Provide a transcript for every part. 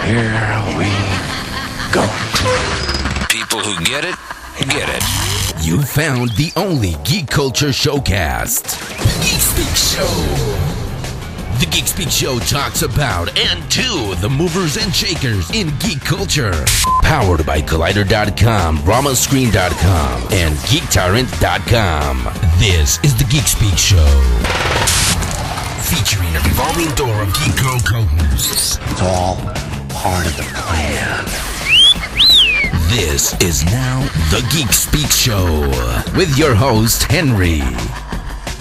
Here we go. People who get it, get it. You found the only geek culture showcast. The Geek Speak Show. The Geek Speak Show talks about and to the movers and shakers in geek culture. Powered by Collider.com, Ramascreen.com, and GeekTyrant.com. This is the Geek Speak Show. Featuring a revolving door of Geek Girl co-hosts. It's all part of the plan. This is now the Geek Speak Show with your host, Henry.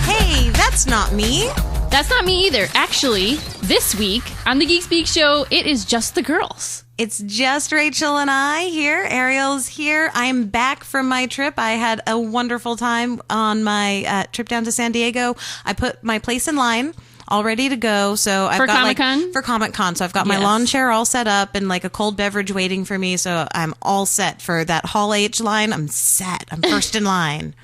Hey, that's not me. That's not me either. Actually, this week on the Geek Speak Show, it is just the girls. It's just Rachel and I here. Ariel's here. I'm back from my trip. I had a wonderful time on my trip down to San Diego. I put my place in line, all ready to go. So I've got Comic-Con? For Comic-Con. So I've got my lawn chair all set up and like a cold beverage waiting for me. So I'm all set for that Hall H line. I'm set. I'm first in line.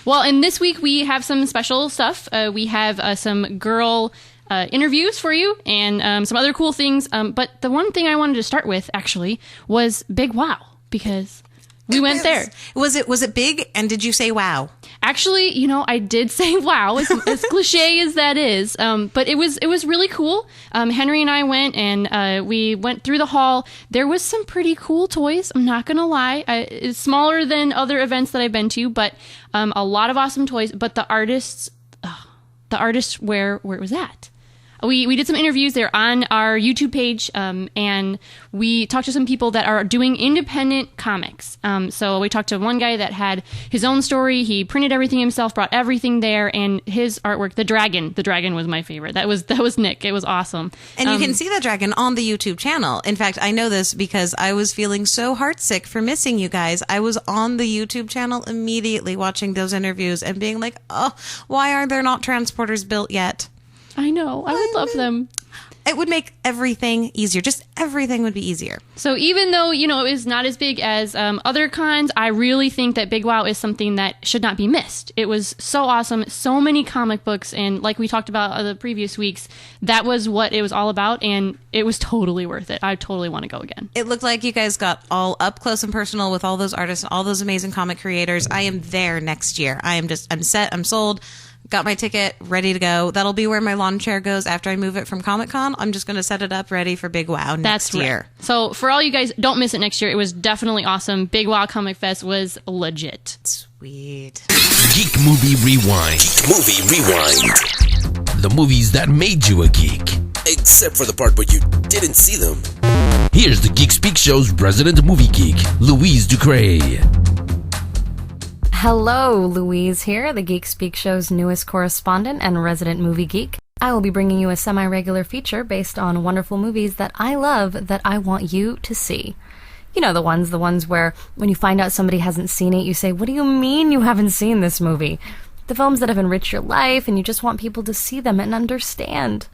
Well, and this week we have some special stuff. We have some girl interviews for you and some other cool things. But the one thing I wanted to start with, actually, was Big Wow, because we went there. Was it big? And did you say wow? Actually, you know, I did say wow, as cliche as that is. But it was really cool. Henry and I went, and we went through the hall. There was some pretty cool toys. I'm not going to lie. It's smaller than other events that I've been to, but a lot of awesome toys. But the artists, where it was at. We did some interviews. They're on our YouTube page, and we talked to some people that are doing independent comics. So we talked to one guy that had his own story. He printed everything himself, brought everything there, and his artwork, the dragon was my favorite. That was Nick. It was awesome. And you can see that dragon on the YouTube channel. In fact, I know this because I was feeling so heartsick for missing you guys. I was on the YouTube channel immediately watching those interviews and being like, oh, why are there not transporters built yet? I know. I would love them. It would make everything easier. Just everything would be easier. So even though, you know, it is not as big as other cons, I really think that Big Wow is something that should not be missed. It was so awesome. So many comic books. And like we talked about the previous weeks, that was what it was all about. And it was totally worth it. I totally want to go again. It looked like you guys got all up close and personal with all those artists and all those amazing comic creators. I am there next year. I'm set. I'm sold. Got my ticket, ready to go. That'll be where my lawn chair goes after I move it from Comic-Con. I'm just going to set it up ready for Big Wow next year. Right. So for all you guys, don't miss it next year. It was definitely awesome. Big Wow Comic Fest was legit. Sweet. Geek Movie Rewind. Geek Movie Rewind. The movies that made you a geek. Except for the part where you didn't see them. Here's the Geek Speak Show's resident movie geek, Louise Ducray. Hello, Louise here, the Geek Speak Show's newest correspondent and resident movie geek. I will be bringing you a semi-regular feature based on wonderful movies that I love that I want you to see. You know, the ones where when you find out somebody hasn't seen it, you say, what do you mean you haven't seen this movie? The films that have enriched your life and you just want people to see them and understand.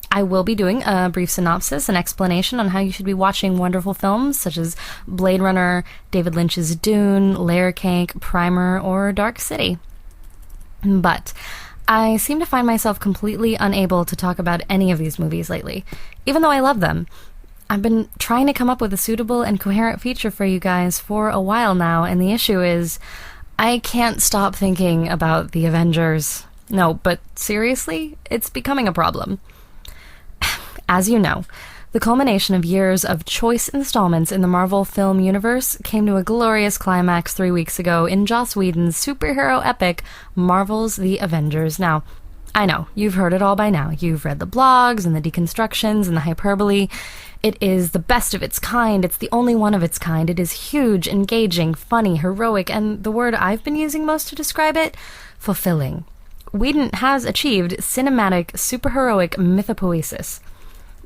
I will be doing a brief synopsis and explanation on how you should be watching wonderful films such as Blade Runner, David Lynch's Dune, Layer Cake, Primer, or Dark City. But I seem to find myself completely unable to talk about any of these movies lately, even though I love them. I've been trying to come up with a suitable and coherent feature for you guys for a while now, and the issue is I can't stop thinking about the Avengers. No, but seriously, it's becoming a problem. As you know, the culmination of years of choice installments in the Marvel film universe came to a glorious climax 3 weeks ago in Joss Whedon's superhero epic, Marvel's The Avengers. Now, I know, you've heard it all by now. You've read the blogs and the deconstructions and the hyperbole. It is the best of its kind. It's the only one of its kind. It is huge, engaging, funny, heroic, and the word I've been using most to describe it, fulfilling. Whedon has achieved cinematic, superheroic mythopoesis.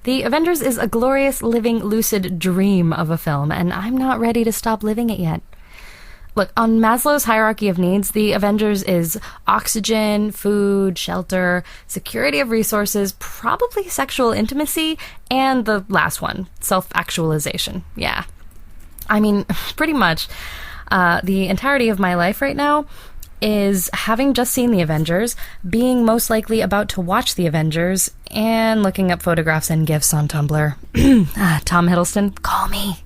The Avengers is a glorious, living, lucid dream of a film, and I'm not ready to stop living it yet. Look, on Maslow's hierarchy of needs, the Avengers is oxygen, food, shelter, security of resources, probably sexual intimacy, and the last one, self-actualization. Yeah. I mean, pretty much the entirety of my life right now, is having just seen The Avengers, being most likely about to watch The Avengers, and looking up photographs and GIFs on Tumblr. Tom Hiddleston, call me.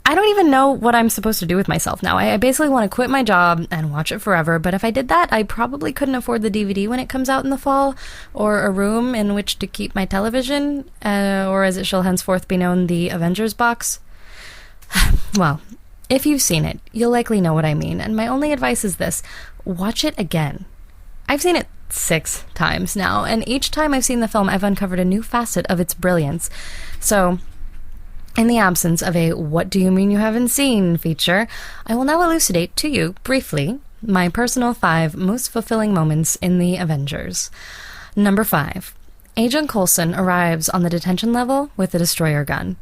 I don't even know what I'm supposed to do with myself now. I basically want to quit my job and watch it forever, but if I did that, I probably couldn't afford the DVD when it comes out in the fall, or a room in which to keep my television, or as it shall henceforth be known, the Avengers box. Well, if you've seen it, you'll likely know what I mean, and my only advice is this: watch it again. I've seen it 6 times now, and each time I've seen the film, I've uncovered a new facet of its brilliance. So, in the absence of a "what do you mean you haven't seen" feature, I will now elucidate to you, briefly, my personal 5 most fulfilling moments in The Avengers. Number 5. Agent Coulson arrives on the detention level with a destroyer gun.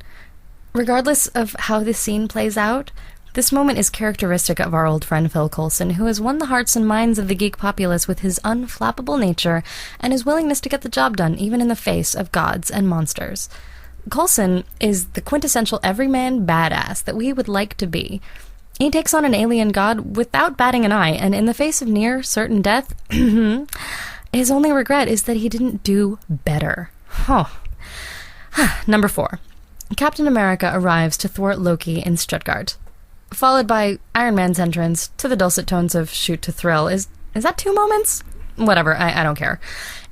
Regardless of how this scene plays out, this moment is characteristic of our old friend Phil Coulson, who has won the hearts and minds of the geek populace with his unflappable nature and his willingness to get the job done even in the face of gods and monsters. Coulson is the quintessential everyman badass that we would like to be. He takes on an alien god without batting an eye, and in the face of near certain death, his only regret is that he didn't do better. Number 4. Captain America arrives to thwart Loki in Stuttgart, followed by Iron Man's entrance to the dulcet tones of Shoot to Thrill. Is that 2 moments? Whatever, I don't care.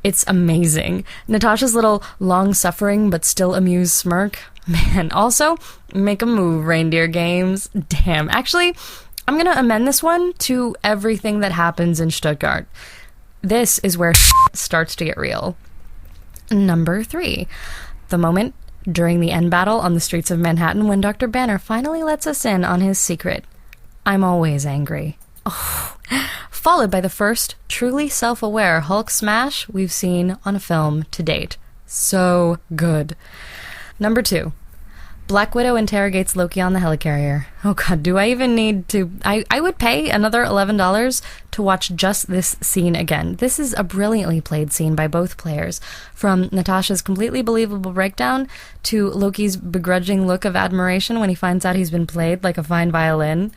It's amazing. Natasha's little long-suffering but still amused smirk. Man, also, make a move, Reindeer Games. Damn. Actually, I'm going to amend this one to everything that happens in Stuttgart. This is where starts to get real. Number 3. The moment during the end battle on the streets of Manhattan when Dr. Banner finally lets us in on his secret. I'm always angry. Followed by the first truly self-aware Hulk smash we've seen on a film to date. So good. Number 2. Black Widow interrogates Loki on the helicarrier. Oh god, do I even need to... I would pay another $11 to watch just this scene again. This is a brilliantly played scene by both players. From Natasha's completely believable breakdown to Loki's begrudging look of admiration when he finds out he's been played like a fine violin.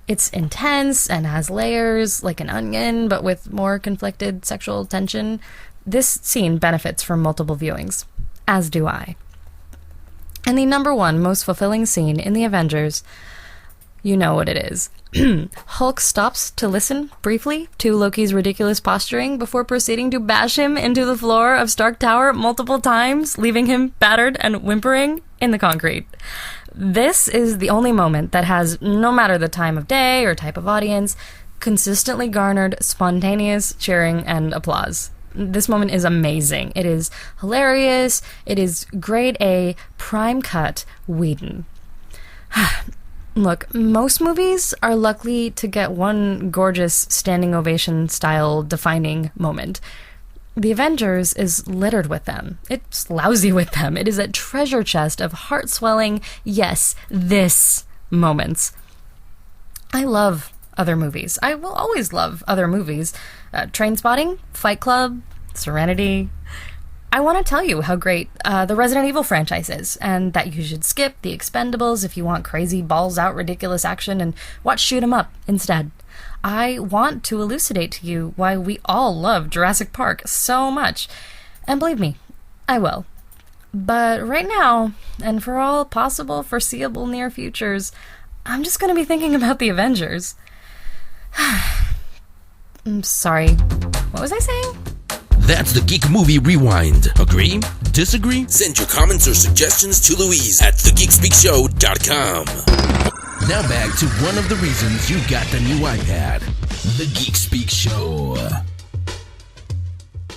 It's intense and has layers, like an onion, but with more conflicted sexual tension. This scene benefits from multiple viewings, as do I. And the number 1 most fulfilling scene in The Avengers, you know what it is. Hulk stops to listen, briefly, to Loki's ridiculous posturing before proceeding to bash him into the floor of Stark Tower multiple times, leaving him battered and whimpering in the concrete. This is the only moment that has, no matter the time of day or type of audience, consistently garnered spontaneous cheering and applause. This moment is amazing. It is hilarious. It is grade A, prime cut Whedon. Look, most movies are lucky to get one gorgeous standing ovation style defining moment. The Avengers is littered with them. It's lousy with them. It is a treasure chest of heart-swelling, yes, this moments. I love other movies. I will always love other movies. Trainspotting, Fight Club, Serenity. I want to tell you how great the Resident Evil franchise is, and that you should skip The Expendables if you want crazy, balls-out, ridiculous action, and watch Shoot 'em Up instead. I want to elucidate to you why we all love Jurassic Park so much. And believe me, I will. But right now, and for all possible foreseeable near futures, I'm just going to be thinking about The Avengers. I'm sorry. What was I saying? That's the Geek Movie Rewind. Agree? Disagree? Send your comments or suggestions to Louise at thegeekspeakshow.com. Now back to one of the reasons you got the new iPad. The Geek Speak Show.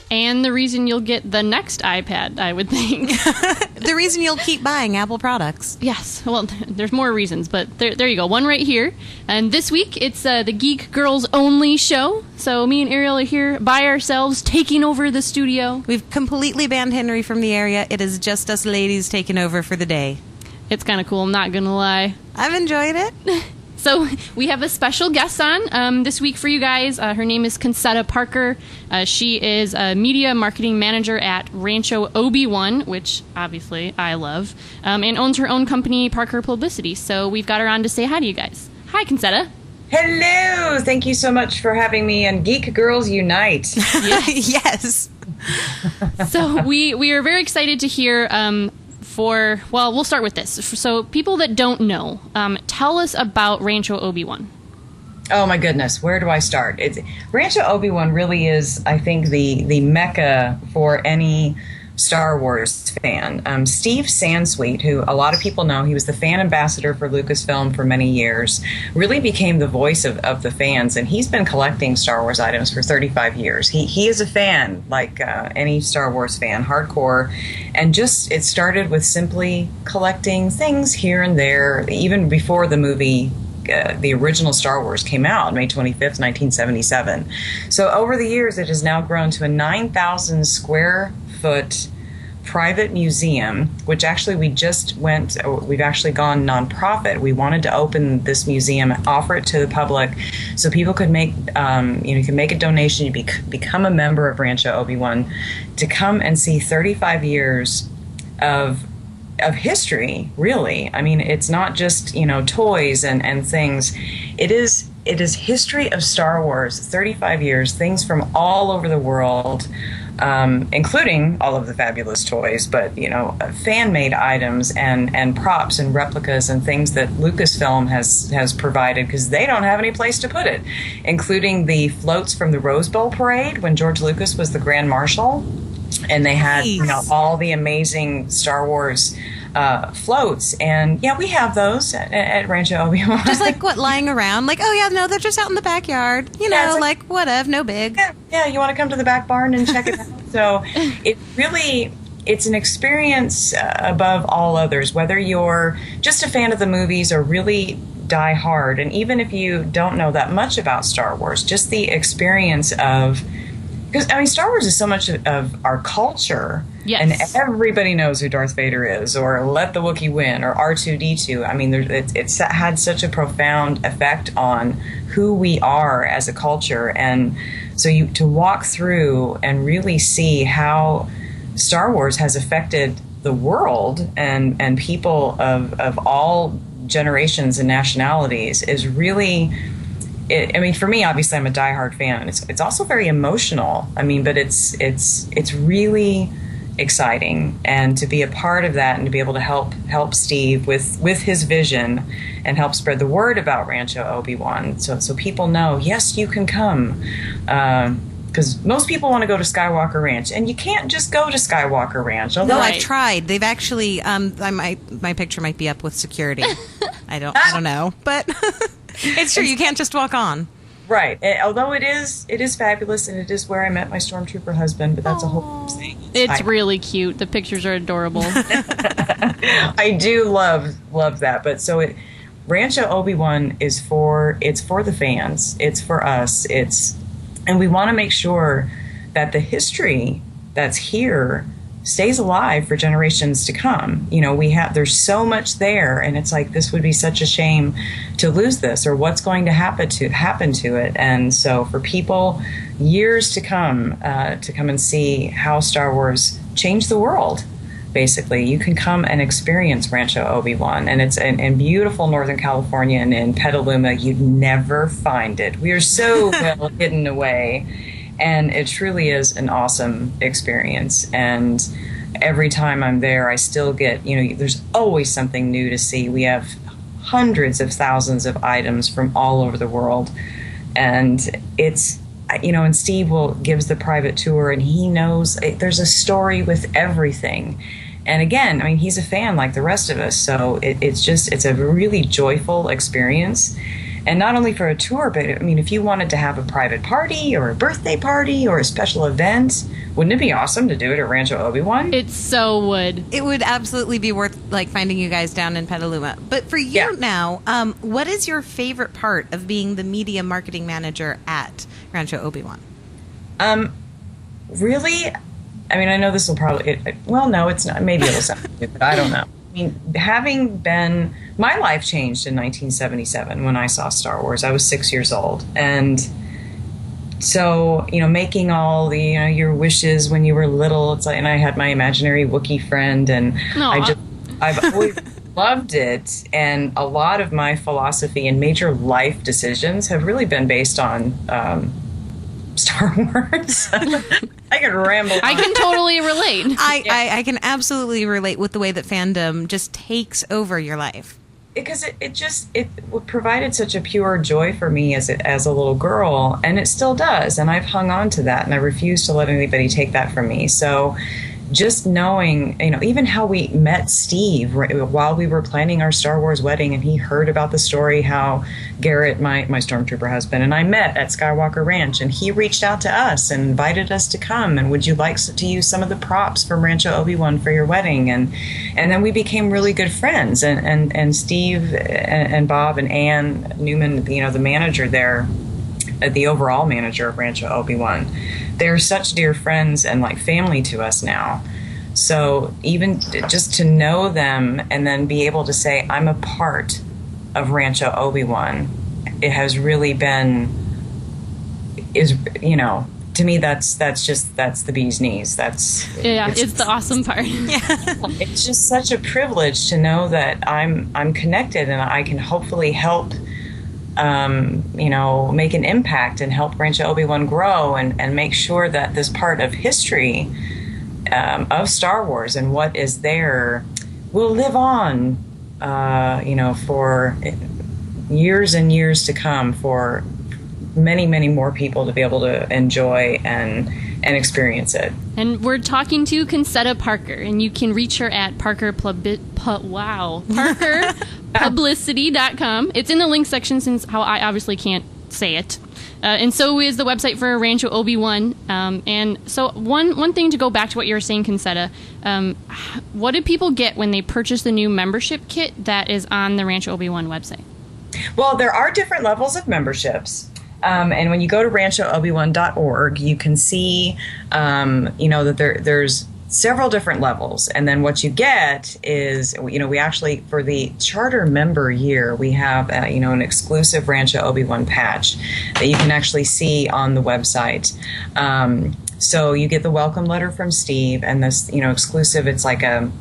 And the reason you'll get the next iPad, I would think. The reason you'll keep buying Apple products. Yes. Well, there's more reasons, but there you go. One right here. And this week, it's the Geek Girls only show. So me and Areielle are here by ourselves, taking over the studio. We've completely banned Henry from the area. It is just us ladies taking over for the day. It's kind of cool, I'm not going to lie. I've enjoyed it. So we have a special guest on this week for you guys. Her name is Consetta Parker. She is a media marketing manager at Rancho Obi-Wan, which obviously I love, and owns her own company, Parker Publicity. So we've got her on to say hi to you guys. Hi, Consetta. Hello! Thank you so much for having me on Geek Girls Unite. Yes. So we are very excited to hear we'll start with this. So people that don't know, tell us about Rancho Obi-Wan. Oh my goodness, where do I start? Rancho Obi-Wan really is, I think, the mecca for any Star Wars fan. Steve Sansweet, who a lot of people know, he was the fan ambassador for Lucasfilm for many years, really became the voice of the fans, and he's been collecting Star Wars items for 35 years. He is a fan, like any Star Wars fan, hardcore, and it started with simply collecting things here and there, even before the movie the original Star Wars came out, May 25th, 1977. So over the years, it has now grown to a 9,000 square foot private museum, which actually we've actually gone nonprofit. We wanted to open this museum, offer it to the public, so people could make, you can make a donation, you become a member of Rancho Obi-Wan, to come and see 35 years of history, really. I mean, it's not just, toys and things. It is history of Star Wars, 35 years, things from all over the world, including all of the fabulous toys, but, fan-made items and props and replicas and things that Lucasfilm has provided, because they don't have any place to put it, including the floats from the Rose Bowl parade when George Lucas was the Grand Marshal. And they had, all the amazing Star Wars floats. And, we have those at Rancho Obi-Wan. Just lying around? They're just out in the backyard. Whatever, no big. Yeah, you want to come to the back barn and check it out. So it's an experience above all others, whether you're just a fan of the movies or really die hard. And even if you don't know that much about Star Wars, just the experience of... Because, Star Wars is so much of our culture. Yes. And everybody knows who Darth Vader is, or Let the Wookiee Win, or R2-D2. I mean, it's had such a profound effect on who we are as a culture. And so to walk through and really see how Star Wars has affected the world and people of all generations and nationalities is really... for me, obviously, I'm a diehard fan. It's also very emotional. But it's really exciting, and to be a part of that and to be able to help Steve with his vision and help spread the word about Rancho Obi-Wan, so people know, yes, you can come. Because most people want to go to Skywalker Ranch, and you can't just go to Skywalker Ranch. No, I've tried. They've actually, my picture might be up with security. I don't know, but. It's true. You can't just walk on. Right. Although it is fabulous, and it is where I met my stormtrooper husband, but that's a whole thing. It's really cute. The pictures are adorable. I do love that. But so Rancho Obi-Wan is for the fans. It's for us. And we want to make sure that the history that's here stays alive for generations to come. There's so much there, and it's like, this would be such a shame to lose this, or what's going to happen to it. And so for people years to come and see how Star Wars changed the world, basically, you can come and experience Rancho Obi-Wan. And it's in beautiful Northern California, and in Petaluma, you'd never find it. We are so well hidden away. And it truly is an awesome experience. And every time I'm there, I still get, there's always something new to see. We have hundreds of thousands of items from all over the world. And it's, and Steve gives the private tour, and he knows there's a story with everything. And again, he's a fan like the rest of us. So it's a really joyful experience. And not only for a tour, but if you wanted to have a private party or a birthday party or a special event, wouldn't it be awesome to do it at Rancho Obi-Wan? It so would. It would absolutely be worth finding you guys down in Petaluma. But for you now, what is your favorite part of being the media marketing manager at Rancho Obi-Wan? Really, I know this will probably. No, it's not. Maybe it'll sound stupid, but I don't know. Having been, my life changed in 1977 when I saw Star Wars. I was 6 years old. And so, making all the, your wishes when you were little, it's like, and I had my imaginary Wookiee friend, and I've always loved it. And a lot of my philosophy and major life decisions have really been based on Star Wars. I can ramble. I can totally relate. I can absolutely relate with the way that fandom just takes over your life. Because it provided such a pure joy for me as a little girl, and it still does. And I've hung on to that, and I refuse to let anybody take that from me. So just knowing, even how we met Steve while we were planning our Star Wars wedding, and he heard about the story how Garrett, my Stormtrooper husband, and I met at Skywalker Ranch, and he reached out to us and invited us to come, and would you like to use some of the props from Rancho Obi-Wan for your wedding? And then we became really good friends, and Steve and Bob and Ann Newman, the manager there, the overall manager of Rancho Obi-Wan, they're such dear friends and like family to us now. So even just to know them and then be able to say, I'm a part of Rancho Obi-Wan, it has really been, to me, that's the bee's knees. It's the awesome part. It's just such a privilege to know that I'm connected and I can hopefully help make an impact and help Rancho Obi-Wan grow and make sure that this part of history of Star Wars and what is there will live on, for years and years to come, for many, many more people to be able to enjoy and experience it. And we're talking to Consetta Parker, and you can reach her at parkerpublicity.com. It's in the link section since how I obviously can't say it. And so is the website for Rancho Obi-Wan. And so one thing to go back to what you were saying, Consetta, what did people get when they purchase the new membership kit that is on the Rancho Obi-Wan website? Well, there are different levels of memberships. And when you go to RanchoObi-Wan.org, you can see, that there's several different levels. And then what you get is, we actually, for the charter member year, we have, an exclusive Rancho Obi-Wan patch that you can actually see on the website. So you get the welcome letter from Steve and this, exclusive, it's like a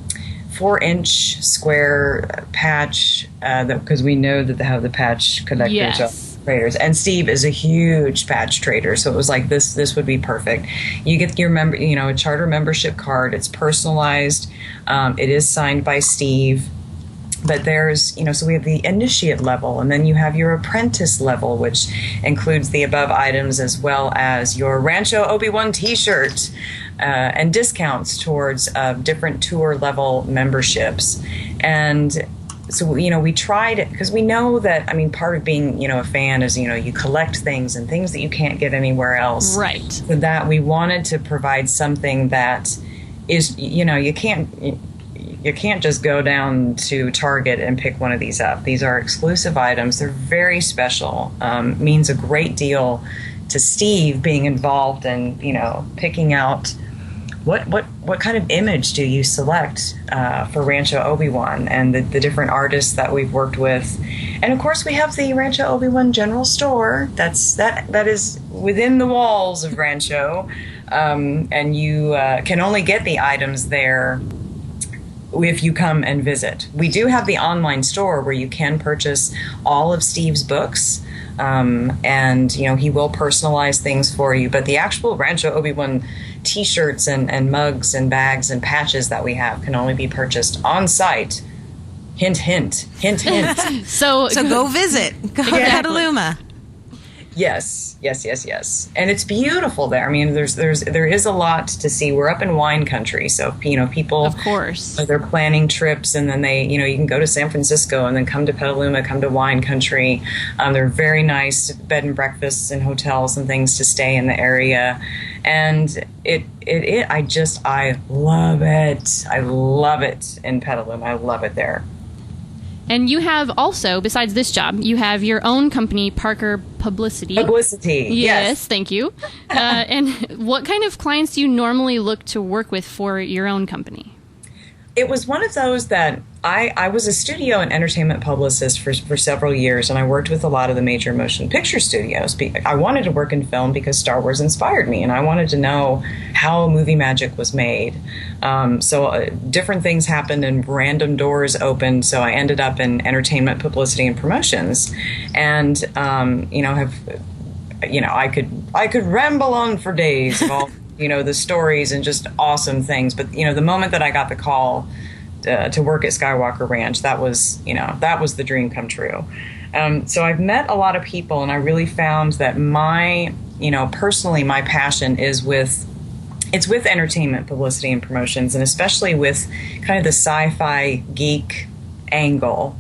4-inch square patch, because we know that they have the patch collectors. Yes. Traders. And Steve is a huge patch trader, so it was like this would be perfect. You get your a charter membership card. It's personalized. It is signed by Steve. But there's, so we have the initiate level, and then you have your apprentice level, which includes the above items as well as your Rancho Obi-Wan t-shirt and discounts towards different tour level memberships. And so, we tried it because we know that, part of being, a fan is, you collect things and things that you can't get anywhere else. Right. So that we wanted to provide something that is, you can't just go down to Target and pick one of these up. These are exclusive items. They're very special. Means a great deal to Steve being involved in, picking out what kind of image do you select for Rancho Obi-Wan and the different artists that we've worked with. And of course we have the Rancho Obi-Wan general store that is within the walls of Rancho, and you can only get the items there if you come and visit. We do have the online store where you can purchase all of Steve's books, and he will personalize things for you. But the actual Rancho Obi-Wan t-shirts and mugs and bags and patches that we have can only be purchased on site. Hint, hint, hint, hint. So go visit. Go to Petaluma. Yes. And it's beautiful there. There is a lot to see. We're up in wine country, so people, of course, they're planning trips, and then they, you can go to San Francisco and then come to Petaluma, come to wine country. There are very nice bed and breakfasts and hotels and things to stay in the area, and I love it. I love it in Petaluma. I love it there. And you have also, besides this job, you have your own company, Parker Publicity. Yes. Thank you. And what kind of clients do you normally look to work with for your own company? It was one of those that I was a studio and entertainment publicist for several years, and I worked with a lot of the major motion picture studios. I wanted to work in film because Star Wars inspired me, and I wanted to know how movie magic was made. So different things happened and random doors opened, so I ended up in entertainment publicity and promotions. And, I could ramble on for days of all, the stories and just awesome things. But, the moment that I got the call to work at Skywalker Ranch, that was the dream come true. So I've met a lot of people, and I really found that personally, my passion is with entertainment publicity and promotions, and especially with kind of the sci-fi geek angle.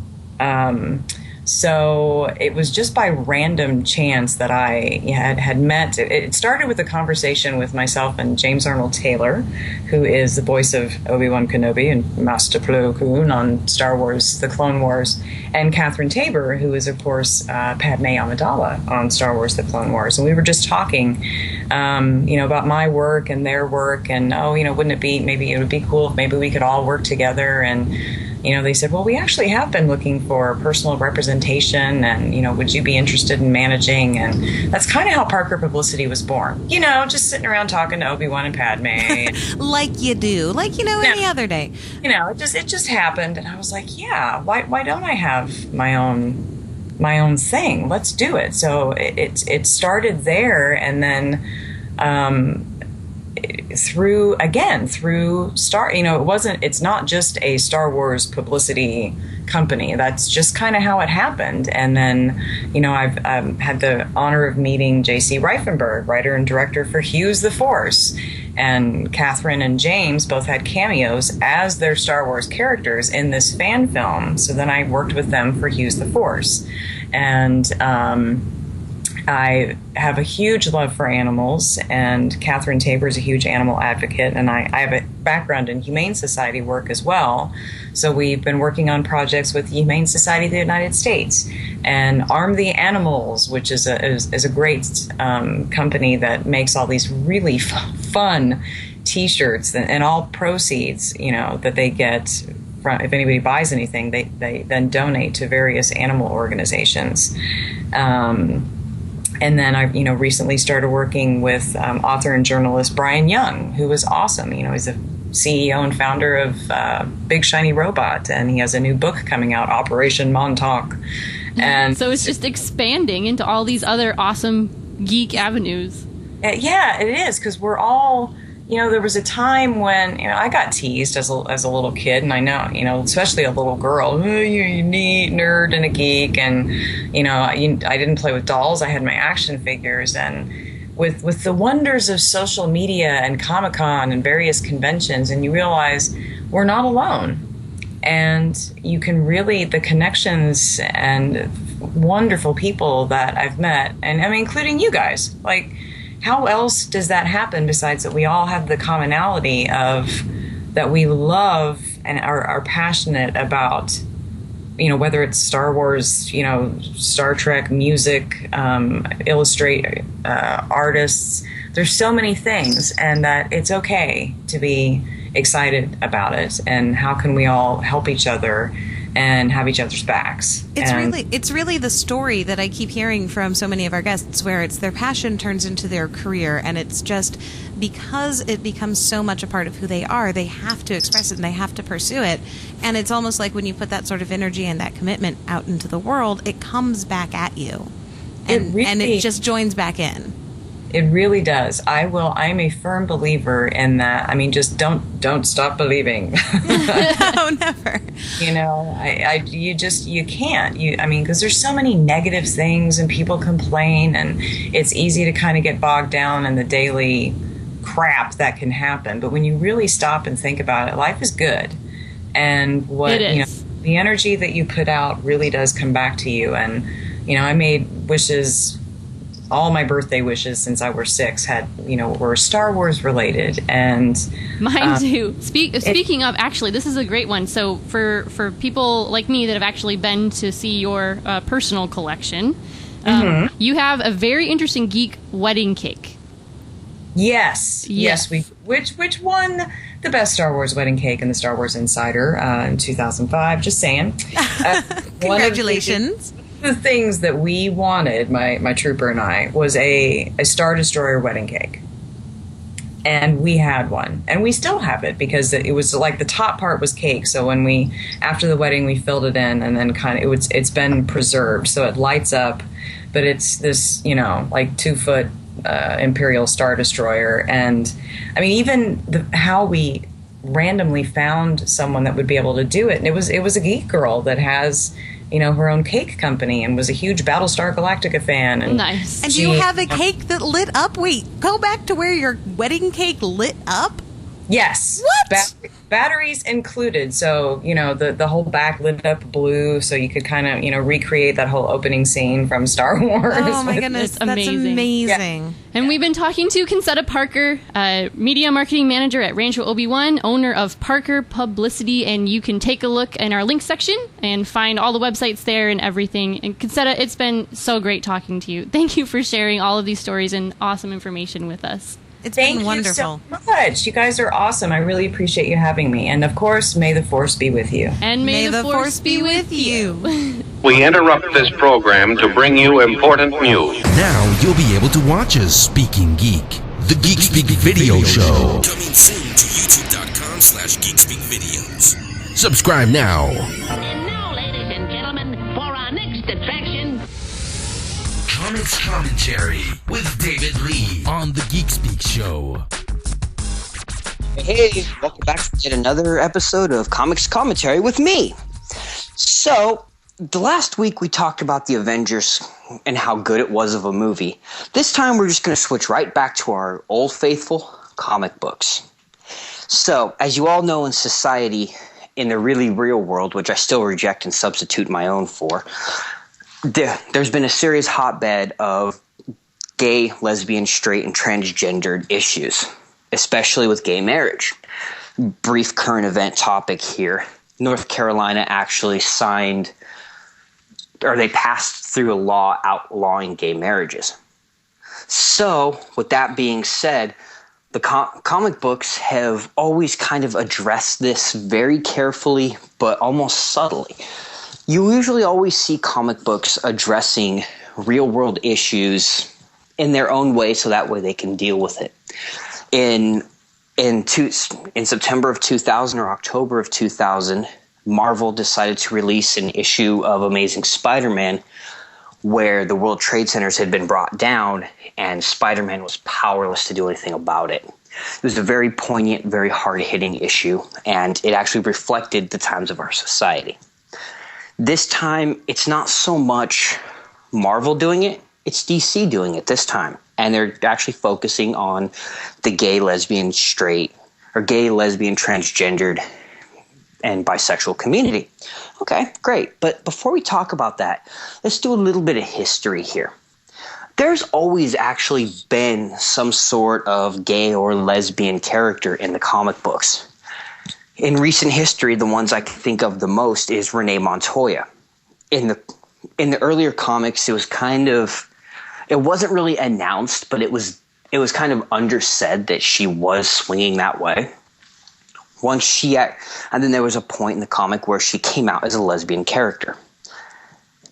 So it was just by random chance that I had met. It started with a conversation with myself and James Arnold Taylor, who is the voice of Obi-Wan Kenobi and Master Plo Koon on Star Wars: The Clone Wars, and Catherine Tabor, who is, of course, Padme Amidala on Star Wars: The Clone Wars. And we were just talking, about my work and their work, and, maybe it would be cool if maybe we could all work together. And they said, well, we actually have been looking for personal representation, and, would you be interested in managing? And that's kind of how Parker Publicity was born. Just sitting around talking to Obi-Wan and Padme. Like you do. Like, any other day. It just happened. And I was like, yeah, why don't I have my own thing? Let's do it. So it started there, and then through Star, it's not just a Star Wars publicity company. That's just kind of how it happened. And then, I've had the honor of meeting J.C. Reifenberg, writer and director for Hughes the Force. And Catherine and James both had cameos as their Star Wars characters in this fan film. So then I worked with them for Hughes the Force. And I have a huge love for animals, and Catherine Tabor is a huge animal advocate, and I have a background in Humane Society work as well. So we've been working on projects with the Humane Society of the United States and Arm the Animals, which is a great company that makes all these really fun T-shirts, and all proceeds, that they get from, if anybody buys anything, they then donate to various animal organizations. And then I, recently started working with author and journalist Brian Young, who was awesome. He's the CEO and founder of Big Shiny Robot, and he has a new book coming out, Operation Montauk. And so it's just expanding into all these other awesome geek avenues. Yeah, it is, because we're all, there was a time when, I got teased as a little kid, and I know, especially a little girl, you neat nerd and a geek, and, I didn't play with dolls, I had my action figures, and with the wonders of social media and Comic-Con and various conventions, and you realize we're not alone. And you can really, the connections and wonderful people that I've met, and including you guys, like, how else does that happen besides that we all have the commonality of that we love and are passionate about, whether it's Star Wars, Star Trek, music, illustrate, artists. There's so many things, and that it's okay to be excited about it. And how can we all help each other and have each other's backs? It's really the story that I keep hearing from so many of our guests, where it's their passion turns into their career, and it's just because it becomes so much a part of who they are, they have to express it and they have to pursue it. And it's almost like when you put that sort of energy and that commitment out into the world, it comes back at you, and it just joins back in. It really does. I'm a firm believer in that. Just don't stop believing. No, never. You can't. Because there's so many negative things, and people complain, and it's easy to kind of get bogged down in the daily crap that can happen. But when you really stop and think about it, life is good, and the energy that you put out really does come back to you. And I made wishes. All my birthday wishes since I was 6 were Star Wars related, and mine too. Speaking of, actually, this is a great one. So for people like me that have actually been to see your personal collection, you have a very interesting geek wedding cake. Yes. Which one? the best Star Wars wedding cake in the Star Wars Insider in 2005. Just saying. Congratulations. One of the things that we wanted, my trooper and I, was a Star Destroyer wedding cake. And we had one, and we still have it because it was like the top part was cake. So when after the wedding, we filled it in, and then it's been preserved, so it lights up. But it's this, like 2-foot Imperial Star Destroyer, and I mean, even how we randomly found someone that would be able to do it, and it was a geek girl that has, her own cake company and was a huge Battlestar Galactica fan. And nice. And you have a cake that lit up? Wait, go back to where your wedding cake lit up? Yes. What? Batteries included. So, the whole back lit up blue, so you could kind of, recreate that whole opening scene from Star Wars. Oh, my goodness. It's That's amazing. Yeah. And we've been talking to Consetta Parker, media marketing manager at Rancho Obi-Wan, owner of Parker Publicity, and you can take a look in our link section and find all the websites there and everything. And Consetta, it's been so great talking to you. Thank you for sharing all of these stories and awesome information with us. It's Thank been wonderful. you so much. You guys are awesome. I really appreciate you having me. And of course, may the force be with you. And may the force be with you. We interrupt this program to bring you important news. Now you'll be able to watch us Speaking Geek, the Geek Speak Video Show. Coming soon to youtube.com/GeekSpeakVideos. Subscribe now. And now, ladies and gentlemen, for our next attraction... Comics Commentary with David Lee on the Geek Speak Show. Hey, welcome back to yet another episode of Comics Commentary with me. So, the last week we talked about the Avengers and how good it was of a movie. This time we're just going to switch right back to our old faithful comic books. So, as you all know in society, in the really real world, which I still reject and substitute my own for, there's been a serious hotbed of gay, lesbian, straight, and transgendered issues, especially with gay marriage. Brief current event topic here. North Carolina actually they passed through a law outlawing gay marriages. So, with that being said, the comic books have always kind of addressed this very carefully, but almost subtly. You usually always see comic books addressing real-world issues in their own way, so that way they can deal with it. In September of 2000 or October of 2000, Marvel decided to release an issue of Amazing Spider-Man where the World Trade Centers had been brought down and Spider-Man was powerless to do anything about it. It was a very poignant, very hard-hitting issue, and it actually reflected the times of our society. This time, it's not so much Marvel doing it, it's DC doing it this time. And they're actually focusing on the gay, lesbian, straight, or gay, lesbian, transgendered, and bisexual community. Okay, great. But before we talk about that, let's do a little bit of history here. There's always actually been some sort of gay or lesbian character in the comic books. In recent history, the ones I can think of the most is Renee Montoya. In the earlier comics, it wasn't really announced, but it was kind of undersaid that she was swinging that way. And then there was a point in the comic where she came out as a lesbian character.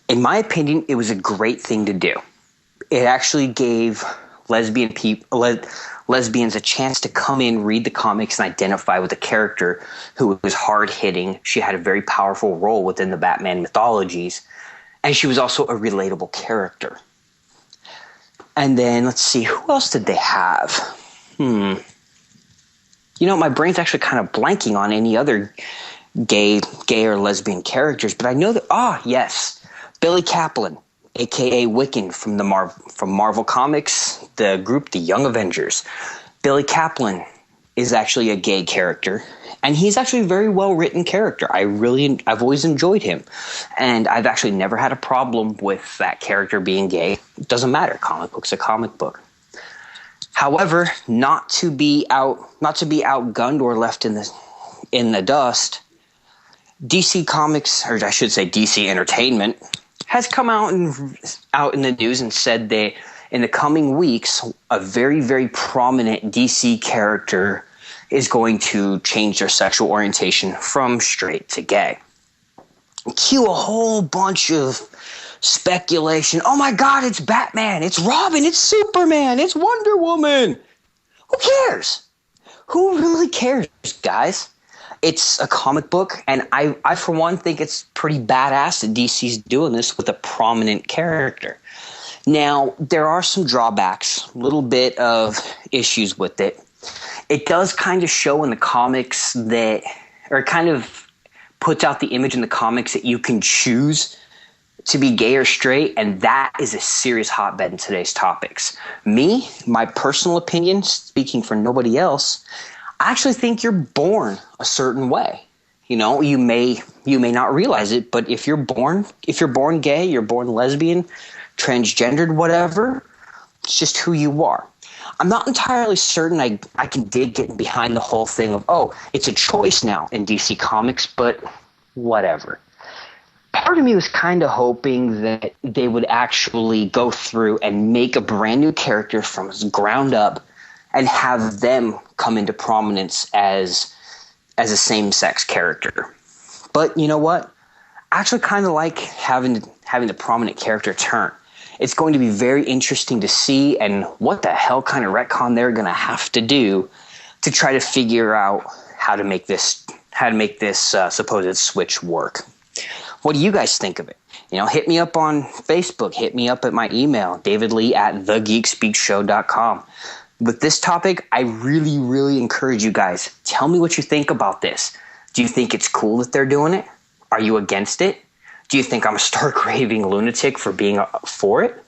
In my opinion, it was a great thing to do. It actually gave lesbians a chance to come in, read the comics, and identify with a character who was hard-hitting. She had a very powerful role within the Batman mythologies, and she was also a relatable character. And then, let's see, who else did they have? My brain's actually kind of blanking on any other gay or lesbian characters, but I know that, yes, Billy Kaplan, a.k.a. Wiccan from Marvel Comics, the group The Young Avengers. Billy Kaplan is actually a gay character, and he's actually a very well-written character. I've always enjoyed him, and I've actually never had a problem with that character being gay. It doesn't matter. Comic book's a comic book. However, not to be outgunned or left in the dust, DC Comics, or I should say DC Entertainment, has come out in the news and said in the coming weeks, a very, very prominent DC character is going to change their sexual orientation from straight to gay. Cue a whole bunch of speculation. Oh my God, it's Batman, it's Robin, it's Superman, it's Wonder Woman. Who cares? Who really cares, guys? It's a comic book, and I for one think it's pretty badass that DC's doing this with a prominent character. Now, there are some drawbacks, a little bit of issues with it. It does kind of show in the comics that, or it kind of puts out the image in the comics that you can choose to be gay or straight, and that is a serious hotbed in today's topics. Me, my personal opinion, speaking for nobody else, I actually think you're born a certain way. You know, you may not realize it, but if you're born gay, you're born lesbian, transgendered, whatever, it's just who you are. I'm not entirely certain I can dig getting behind the whole thing of, oh, it's a choice now in DC Comics, but whatever. Part of me was kind of hoping that they would actually go through and make a brand new character from the ground up and have them come into prominence as a same-sex character. But you know what? I actually kind of like having the prominent character turn. It's going to be very interesting to see, and what the hell kind of retcon they're going to have to do to try to figure out how to make this supposed switch work. What do you guys think of it? You know, hit me up on Facebook, hit me up at my email, davidlee@thegeekspeakshow.com. With this topic, I really, really encourage you guys. Tell me what you think about this. Do you think it's cool that they're doing it? Are you against it? Do you think I'm a stark raving lunatic for being for it?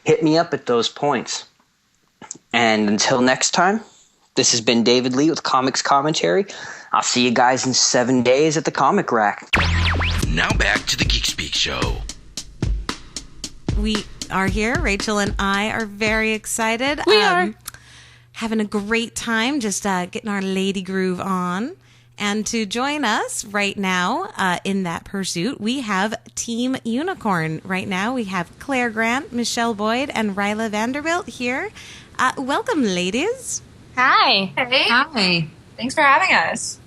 Hit me up at those points. And until next time, this has been David Lee with Comics Commentary. I'll see you guys in 7 days at the Comic Rack. Now back to the Geek Speak Show. We are here. Rachel and I are very excited. We are. Having a great time, just getting our lady groove on. And to join us right now in that pursuit, we have Team Unicorn. Right now, we have Claire Grant, Michelle Boyd, and Ryla Vanderbilt here. Welcome, ladies. Hi. Hey. Hi. Thanks for having us.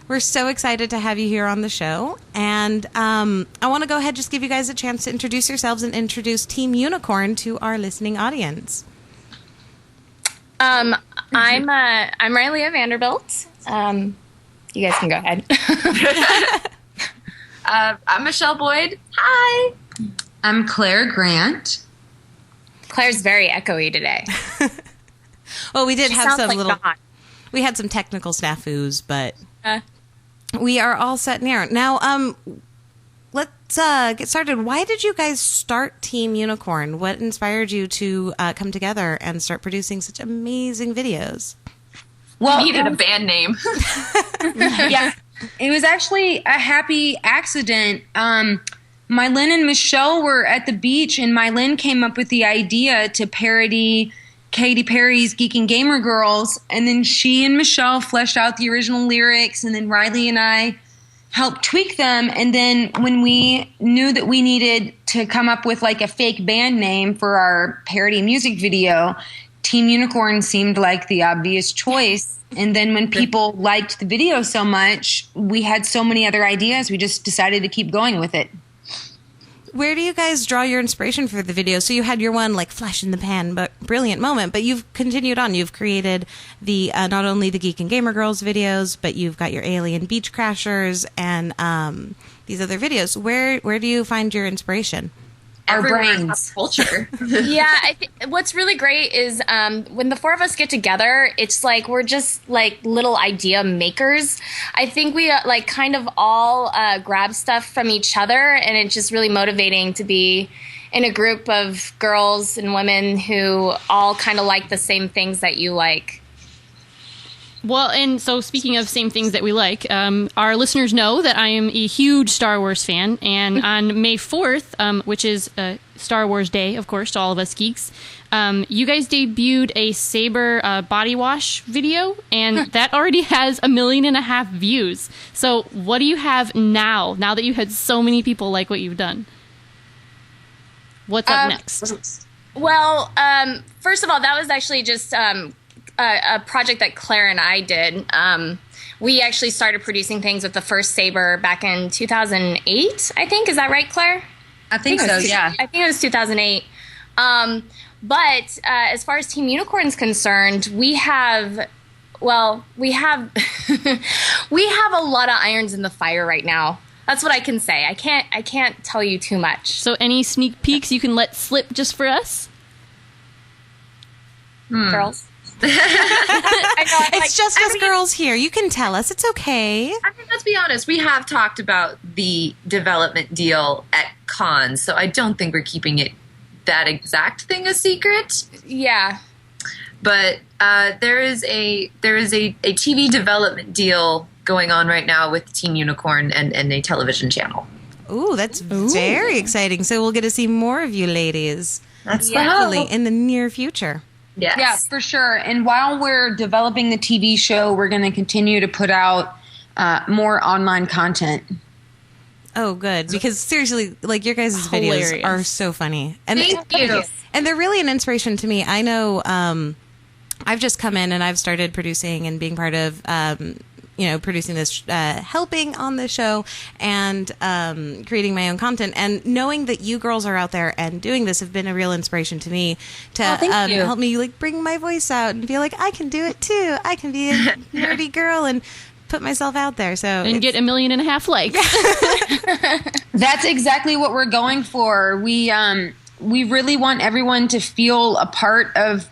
We're so excited to have you here on the show. And I want to go ahead and just give you guys a chance to introduce yourselves and introduce Team Unicorn to our listening audience. I'm Areielle Vanderbilt. You guys can go ahead. I'm Michelle Boyd. Hi. I'm Claire Grant. Claire's very echoey today. Well, we did have some like little... We had some technical snafus, but we are all set now. Now, let's get started. Why did you guys start Team Unicorn? What inspired you to come together and start producing such amazing videos? Well, we needed a band name. Yeah, it was actually a happy accident. Mylin and Michelle were at the beach, and Mylin came up with the idea to parody Katy Perry's Geek and Gamer Girls, and then she and Michelle fleshed out the original lyrics, and then Riley and I helped tweak them. And then when we knew that we needed to come up with like a fake band name for our parody music video, Team Unicorn seemed like the obvious choice. And then when people liked the video so much, we had so many other ideas, we just decided to keep going with it. Where do you guys draw your inspiration for the video? So you had your one like flash in the pan, but brilliant moment, but you've continued on. You've created the not only the Geek and Gamer Girls videos, but you've got your Alien Beach Crashers and these other videos. Where do you find your inspiration? Our Everywhere brains. Culture. Yeah, what's really great is when the four of us get together, it's like we're just like little idea makers. I think we like kind of all grab stuff from each other, and it's just really motivating to be in a group of girls and women who all kind of like the same things that you like. Well, and so speaking of same things that we like, our listeners know that I am a huge Star Wars fan, and on May 4th, which is Star Wars Day, of course, to all of us geeks, you guys debuted a Saber body wash video, and that already has 1.5 million views. So what do you have now that you had so many people like what you've done? What's up next? Well, first of all, that was actually just a project that Claire and I did. We actually started producing things with the first Saber back in 2008, I think. Is that right, Claire? I think so, yeah. I think it was 2008. But as far as Team Unicorn's concerned, we have we have a lot of irons in the fire right now. That's what I can say. I can't tell you too much. So any sneak peeks you can let slip just for us? Girls? It's just us girls here. You can tell us. It's okay. I mean, let's be honest. We have talked about the development deal at cons, so I don't think we're keeping it that exact thing a secret. Yeah. But there is a TV development deal going on right now with Team Unicorn and a television channel. Ooh, that's very exciting. So we'll get to see more of you ladies. That's hopefully in the near future. Yes. Yeah, for sure. And while we're developing the TV show, we're going to continue to put out more online content. Oh, good. Because seriously, like your guys' videos are so funny. And Thank you. And they're really an inspiration to me. I know I've just come in and I've started producing and being part of, producing this, helping on the show and creating my own content. And knowing that you girls are out there and doing this have been a real inspiration to me to help me like bring my voice out and feel like I can do it too. I can be a nerdy girl and put myself out there. So and get 1.5 million likes. That's exactly what we're going for. We really want everyone to feel a part of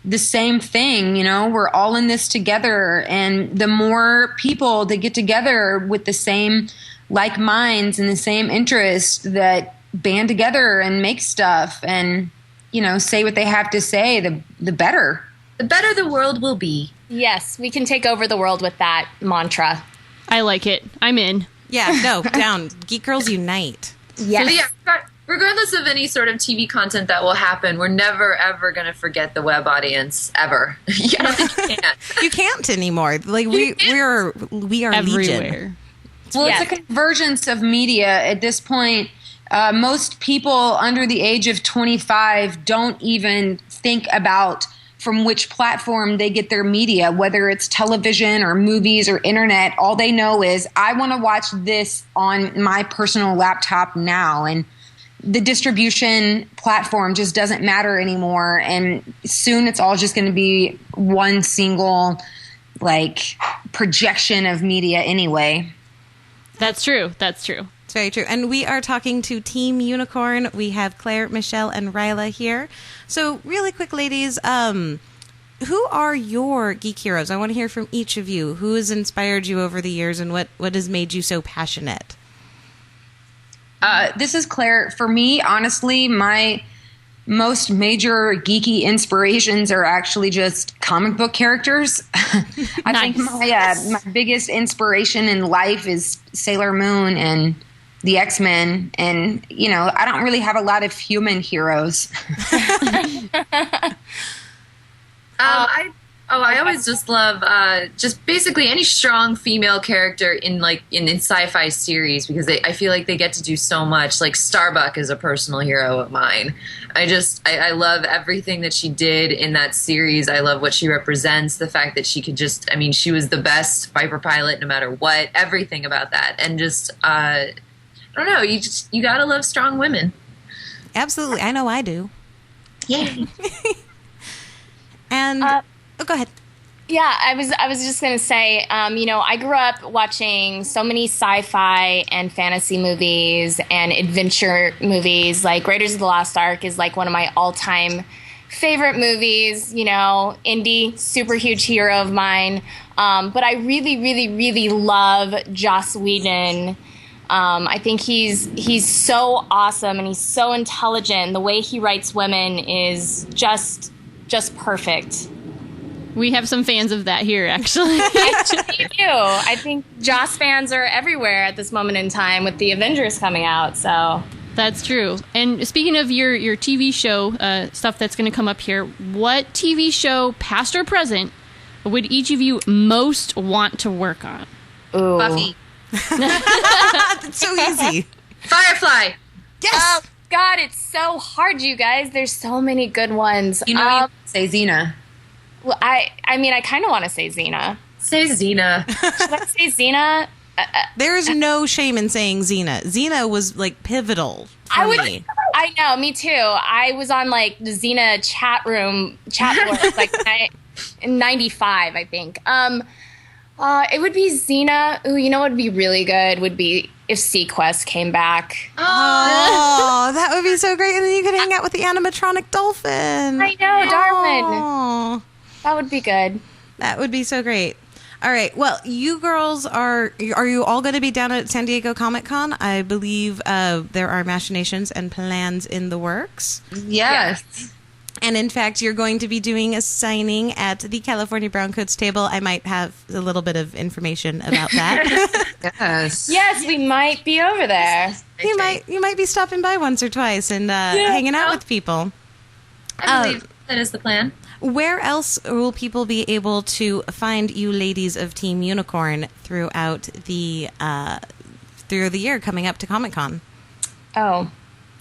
the same thing. We're all in this together, and the more people that get together with the same like minds and the same interests that band together and make stuff and say what they have to say, the better. The better the world will be. Yes, we can take over the world with that mantra. I like it. I'm in. Yeah, no, down. Geek Girls Unite. Yes. So, yeah, regardless of any sort of TV content that will happen, we're never, ever going to forget the web audience, ever. I don't think you can. You can't anymore. Like, we are everywhere. Legion. Well, it's a convergence of media at this point. Most people under the age of 25 don't even think about from which platform they get their media, whether it's television or movies or internet. All they know is, I want to watch this on my personal laptop now. And the distribution platform just doesn't matter anymore. And soon it's all just going to be one single, projection of media anyway. That's true. That's true. It's very true. And we are talking to Team Unicorn. We have Claire, Michelle, and Ryla here. So really quick, ladies, who are your geek heroes? I want to hear from each of you. Who has inspired you over the years and what has made you so passionate? This is Claire. For me, honestly, my most major geeky inspirations are actually just comic book characters. I think my biggest inspiration in life is Sailor Moon and the X-Men. And, I don't really have a lot of human heroes. I always just love just basically any strong female character in sci-fi series, because I feel like they get to do so much. Like Starbuck is a personal hero of mine. I love everything that she did in that series. I love what she represents. The fact that she could she was the best Viper pilot no matter what. Everything about that, and just I don't know. You gotta love strong women. Absolutely, I know I do. Yay. And go ahead. Yeah, I was just going to say, I grew up watching so many sci-fi and fantasy movies and adventure movies. Like Raiders of the Lost Ark is one of my all-time favorite movies. Indy, super huge hero of mine. But I really, really, really love Joss Whedon. I think he's so awesome and he's so intelligent. The way he writes women is just perfect. We have some fans of that here, actually. You do. I think Joss fans are everywhere at this moment in time with the Avengers coming out. So that's true. And speaking of your TV show stuff that's going to come up here, what TV show, past or present, would each of you most want to work on? Ooh. Buffy. That's so easy. Firefly. Yes. Oh God, it's so hard, you guys. There's so many good ones. You say Xena. Well, I mean, I kind of want to say Xena. Say Xena. Should I say Xena? There is no shame in saying Xena. Xena was like pivotal for me. I know, me too. I was on like the Xena chat boards like in 95, I think. It would be Xena. Ooh, you know what would be really good would be if Sequest came back. Oh, that would be so great. And then you could hang out with the animatronic dolphin. I know, Darwin. That would be good. That would be so great. All right. Well, you girls are you all going to be down at San Diego Comic-Con? I believe there are machinations and plans in the works. Yes. And in fact, you're going to be doing a signing at the California Browncoats table. I might have a little bit of information about that. Yes, we might be over there. You might be stopping by once or twice and hanging out with people. I believe that is the plan. Where else will people be able to find you ladies of Team Unicorn throughout the year coming up to Comic-Con? Oh,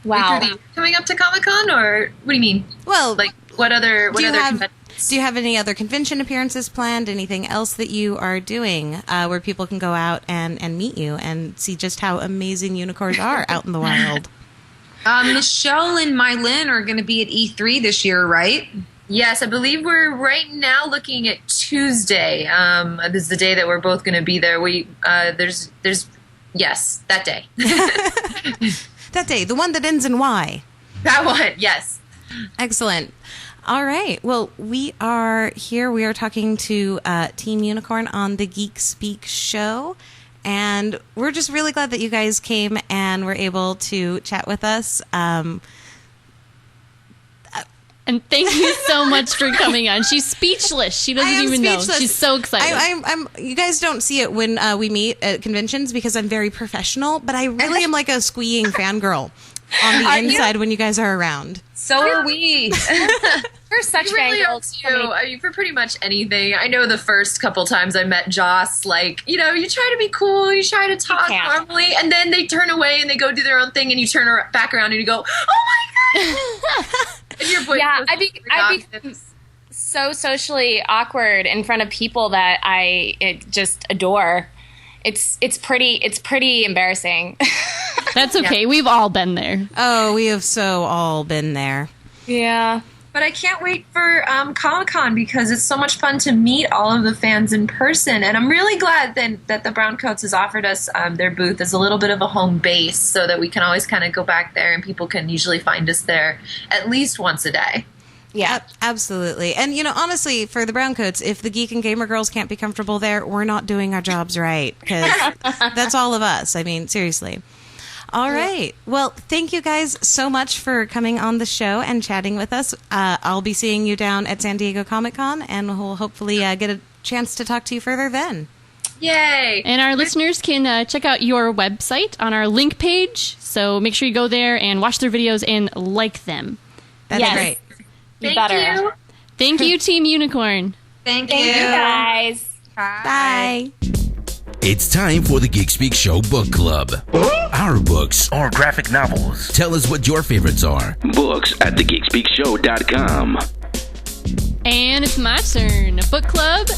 wow. Coming up to Comic-Con, or what do you mean? Well, like what other conventions? Do you have any other convention appearances planned? Anything else that you are doing where people can go out and meet you and see just how amazing unicorns are out in the wild? Michelle and Mylin are going to be at E3 this year, right? Yes, I believe we're right now looking at Tuesday. This is the day that we're both going to be there. There's yes, that day. That day, the one that ends in Y. That one, yes. Excellent. All right. Well, we are here. We are talking to Team Unicorn on the Geek Speak show. And we're just really glad that you guys came and were able to chat with us. And thank you so much for coming on. She's speechless. She doesn't even know. She's so excited. You guys don't see it when we meet at conventions because I'm very professional, but I really am like a squeeing fangirl on the inside when you guys are around. So are we. We're such fangirls too. I mean, for pretty much anything. I know the first couple times I met Joss, like, you know, you try to be cool, you try to talk normally, and then they turn away and they go do their own thing, and you turn back around and you go, oh my god! And your voice I become so socially awkward in front of people that I just adore. It's pretty embarrassing. That's okay. Yeah. We've all been there. Oh, we have so all been there. Yeah. But I can't wait for Comic-Con because it's so much fun to meet all of the fans in person. And I'm really glad that the Browncoats has offered us their booth as a little bit of a home base so that we can always kind of go back there and people can usually find us there at least once a day. Yeah, absolutely. And, you know, honestly, for the Browncoats, if the Geek and Gamer Girls can't be comfortable there, we're not doing our jobs right because that's all of us. I mean, seriously. All right. Well, thank you guys so much for coming on the show and chatting with us. I'll be seeing you down at San Diego Comic-Con, and we'll hopefully get a chance to talk to you further then. Yay! And our listeners can check out your website on our link page, so make sure you go there and watch their videos and like them. That's great. Thank you. Thank you, Team Unicorn. Thank you. Thank you, guys. Bye. It's time for the Geek Speak Show Book Club. Our books Or graphic novels. Tell us what your favorites are. Books at thegeekspeakshow.com. And it's my turn. Book Club.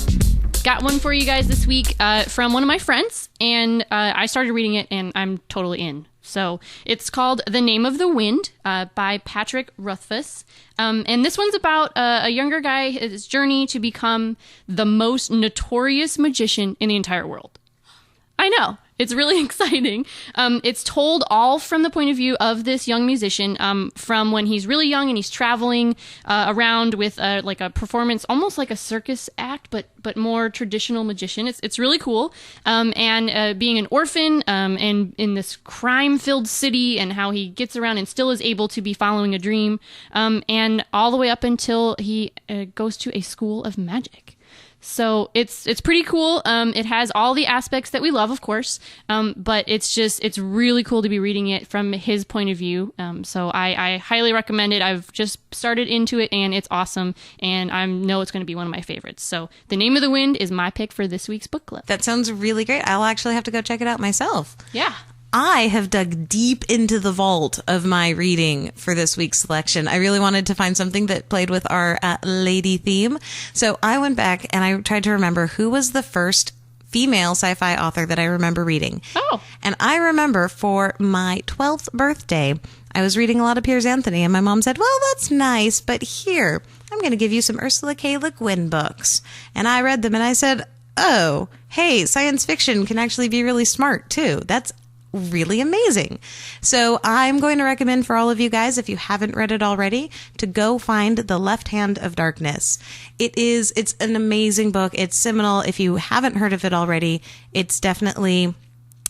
Got one for you guys this week from one of my friends, and I started reading it, and I'm totally in. So it's called The Name of the Wind by Patrick Rothfuss. And this one's about a younger guy, his journey to become the most notorious magician in the entire world. I know. It's really exciting. It's told all from the point of view of this young musician from when he's really young and he's traveling around with like a performance, almost like a circus act, but more traditional magician. It's really cool. And being an orphan and in this crime-filled city and how he gets around and still is able to be following a dream and all the way up until he goes to a school of magic. So it's pretty cool. It has all the aspects that we love, of course, but it's really cool to be reading it from his point of view. So I highly recommend it. I've just started into it, and it's awesome, and I know it's going to be one of my favorites. So The Name of the Wind is my pick for this week's book club. That sounds really great. I'll actually have to go check it out myself. Yeah. I have dug deep into the vault of my reading for this week's selection. I really wanted to find something that played with our lady theme. So I went back and I tried to remember who was the first female sci-fi author that I remember reading. Oh. And I remember for my 12th birthday, I was reading a lot of Piers Anthony, and my mom said, well, that's nice, but here, I'm going to give you some Ursula K. Le Guin books. And I read them and I said, oh, hey, science fiction can actually be really smart too. That's really amazing. So I'm going to recommend for all of you guys, if you haven't read it already, to go find The Left Hand of Darkness. It's an amazing book. It's seminal. If you haven't heard of it already, it's definitely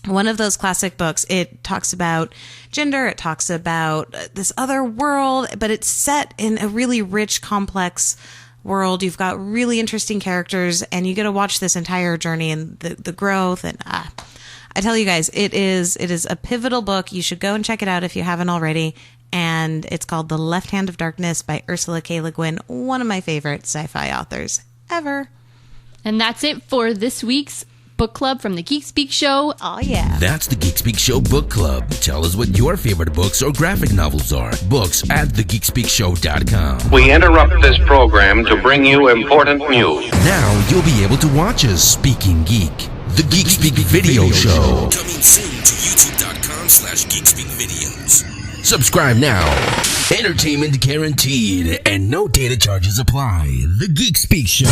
one of those classic books. It talks about gender. It talks about this other world, but it's set in a really rich, complex world. You've got really interesting characters, and you get to watch this entire journey and the growth. And I tell you guys, it is a pivotal book. You should go and check it out if you haven't already. And it's called The Left Hand of Darkness by Ursula K. Le Guin, one of my favorite sci-fi authors ever. And that's it for this week's book club from the Geek Speak Show. Oh, yeah. That's the Geek Speak Show book club. Tell us what your favorite books or graphic novels are. Books at thegeekspeakshow.com. We interrupt this program to bring you important news. Now you'll be able to watch us Speaking Geek, the Geek Speak Video Show. Coming soon to youtube.com/geekspeakvideos. Subscribe now. Entertainment guaranteed and no data charges apply. The Geek Speak Show.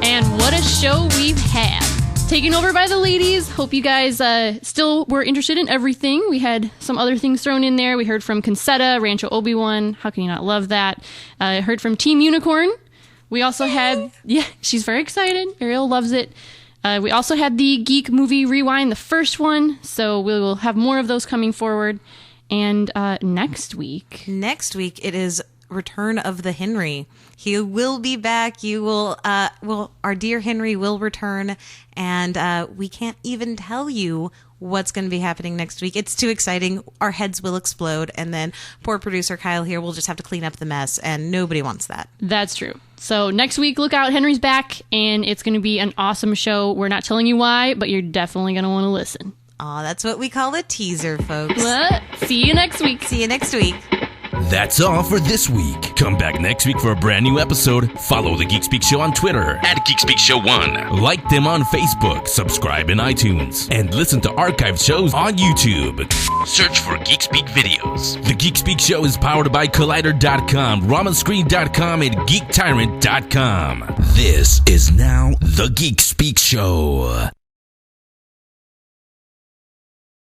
And what a show we've had. Taken over by the ladies. Hope you guys still were interested in everything. We had some other things thrown in there. We heard from Consetta, Rancho Obi-Wan. How can you not love that? Heard from Team Unicorn. We also had, she's very excited. Areielle loves it. We also had the Geek Movie Rewind, the first one. So we will have more of those coming forward. And next week it is Return of the Henry. He will be back. You will, our dear Henry will return, and we can't even tell you what's going to be happening next week. It's too exciting. Our heads will explode, and then poor producer Kyle here will just have to clean up the mess, and nobody wants that. That's true. So next week, look out. Henry's back, and it's going to be an awesome show. We're not telling you why, but you're definitely going to want to listen. Oh, that's what we call a teaser, folks. See you next week. See you next week. That's all for this week. Come back next week for a brand new episode. Follow the Geek Speak Show on Twitter at Geek Speak Show 1. Like them on Facebook, subscribe in iTunes, and listen to archived shows on YouTube. Search for Geek Speak Videos. The Geek Speak Show is powered by Collider.com, RamaScreen.com, and GeekTyrant.com. This is now the Geek Speak Show.